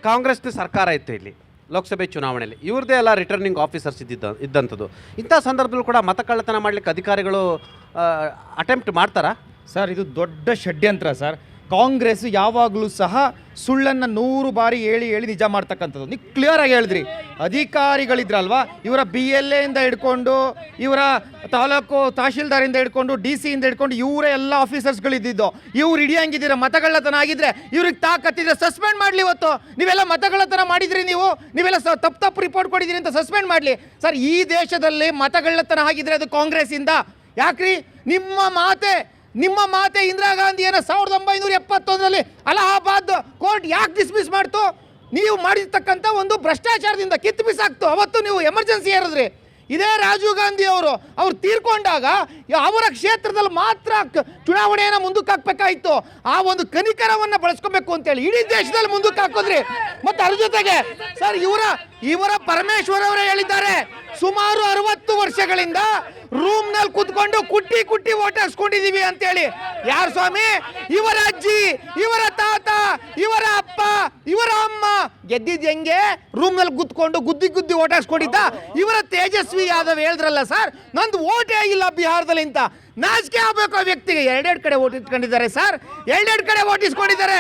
ಕಾಂಗ್ರೆಸ್ನ ಸರ್ಕಾರ ಇತ್ತು ಇಲ್ಲಿ ಲೋಕಸಭೆ ಚುನಾವಣೆಯಲ್ಲಿ, ಇವ್ರದ್ದೇ ಎಲ್ಲ ರಿಟರ್ನಿಂಗ್ ಆಫೀಸರ್ಸ್ ಇದ್ದಂಥದ್ದು. ಇಂಥ ಸಂದರ್ಭದಲ್ಲೂ ಕೂಡ ಮತಕಳ್ಳತನ ಮಾಡಲಿಕ್ಕೆ ಅಧಿಕಾರಿಗಳು ಅಟೆಂಪ್ಟ್ ಮಾಡ್ತಾರಾ? ಸರ್, ಇದು ದೊಡ್ಡ ಷಡ್ಯಂತ್ರ ಸರ್. ಕಾಂಗ್ರೆಸ್ ಯಾವಾಗಲೂ ಸಹ ಸುಳ್ಳನ್ನು 100 ಬಾರಿ ಹೇಳಿ ನಿಜ ಮಾಡ್ತಕ್ಕಂಥದ್ದು. ನೀವು ಕ್ಲಿಯರಾಗಿ ಹೇಳಿದ್ರಿ, ಅಧಿಕಾರಿಗಳಿದ್ರಲ್ವಾ, ಇವರ BLA ಇಂದ ಹಿಡ್ಕೊಂಡು, ಇವರ ತಾಲೂಕು ತಹಶೀಲ್ದಾರಿಂದ ಹಿಡ್ಕೊಂಡು, DC ಇಂದ ಹಿಡ್ಕೊಂಡು ಇವರೇ ಎಲ್ಲ ಆಫೀಸರ್ಸ್ಗಳಿದ್ದಿದ್ದು. ಇವ್ರು ಹಿಡಿಯಂಗಿದ್ದೀರ ಮತಗಳ್ಳತನ ಆಗಿದ್ರೆ ಇವ್ರಿಗೆ ತಾಕತ್ತಿದ್ರೆ ಸಸ್ಪೆಂಡ್ ಮಾಡಲಿ. ಇವತ್ತು ನೀವೆಲ್ಲ ಮತಗಳ್ಳತನ ಮಾಡಿದ್ರಿ, ನೀವೆಲ್ಲ ತಪ್ಪು ರಿಪೋರ್ಟ್ ಕೊಟ್ಟಿದ್ದೀರಿ ಅಂತ ಸಸ್ಪೆಂಡ್ ಮಾಡಲಿ. ಸರ್, ಈ ದೇಶದಲ್ಲಿ ಮತಗಳ್ಳತನ ಆಗಿದ್ರೆ ಅದು ಕಾಂಗ್ರೆಸ್ಸಿಂದ. ಯಾಕ್ರಿ? ನಿಮ್ಮ ಮಾತೆ ಇಂದಿರಾ ಗಾಂಧಿಯನ್ನು 1971ರಲ್ಲಿ ಅಲಹಾಬಾದ್ ಕೋರ್ಟ್ ಯಾಕೆ ಡಿಸ್ಮಿಸ್ ಮಾಡ್ತು? ನೀವು ಮಾಡಿರ್ತಕ್ಕಂಥ ಒಂದು ಭ್ರಷ್ಟಾಚಾರದಿಂದ ಕಿತ್ತು ಬಿಸಾಕ್ತು. ಅವತ್ತು ನೀವು ಎಮರ್ಜೆನ್ಸಿ ಏರಿದ್ರಿ. ಇದೇ ರಾಜೀವ್ ಗಾಂಧಿ ಅವ್ರು ತೀರ್ಕೊಂಡಾಗ ಅವರ ಕ್ಷೇತ್ರದಲ್ಲಿ ಮಾತ್ರ ಚುನಾವಣೆಯನ್ನು ಮುಂದಕ್ಕೆ ಹಾಕಬೇಕಾಯಿತು. ಆ ಒಂದು ಕನಿಕರವನ್ನು ಬಳಸ್ಕೋಬೇಕು ಅಂತೇಳಿ ಇಡೀ ದೇಶದಲ್ಲಿ ಮುಂದಕ್ಕೆ ಹಾಕೋದ್ರಿ. ಮತ್ತು ಅದ್ರ ಜೊತೆಗೆ ಸರ್, ಇವರ ಪರಮೇಶ್ವರ್ ಅವರೇ ಹೇಳಿದ್ದಾರೆ, ಸುಮಾರು 60 ವರ್ಷಗಳಿಂದ ರೂಮ್ನಲ್ಲಿ ಕುತ್ಕೊಂಡು ಕುಟ್ಟಿ ಓಟ್ ಹಾಕ್ಸ್ಕೊಂಡಿದೀವಿ ಅಂತೇಳಿ. ಯಾರು ಸ್ವಾಮಿ? ಇವರ ಅಜ್ಜಿ, ಇವರ ತಾತ, ಇವರ ಅಪ್ಪ, ಇವರ ಅಮ್ಮ ಗೆದ್ದಿದ್ ಹೆಂಗೆ? ರೂಮ್ನಲ್ಲಿ ಕುತ್ಕೊಂಡು ಗುದ್ದಿ ಓಟ್ ಹಾಕ್ಸ್ಕೊಂಡಿದ್ದ. ಇವರ ತೇಜಸ್ವಿ ಯಾದವ್ ಹೇಳಿದ್ರಲ್ಲ ಸರ್, ನಂದು ಓಟೇ ಆಗಿಲ್ಲ ಬಿಹಾರದಲ್ಲಿ ಅಂತ. ನಾಚಿಕೆ ಆಗ್ಬೇಕು ಆ ವ್ಯಕ್ತಿಗೆ. 2 ಕಡೆ ಓಟ್ ಇಟ್ಕೊಂಡಿದ್ದಾರೆ ಸರ್, 2 ಕಡೆ ಓಟ್ ಇಸ್ಕೊಂಡಿದ್ದಾರೆ.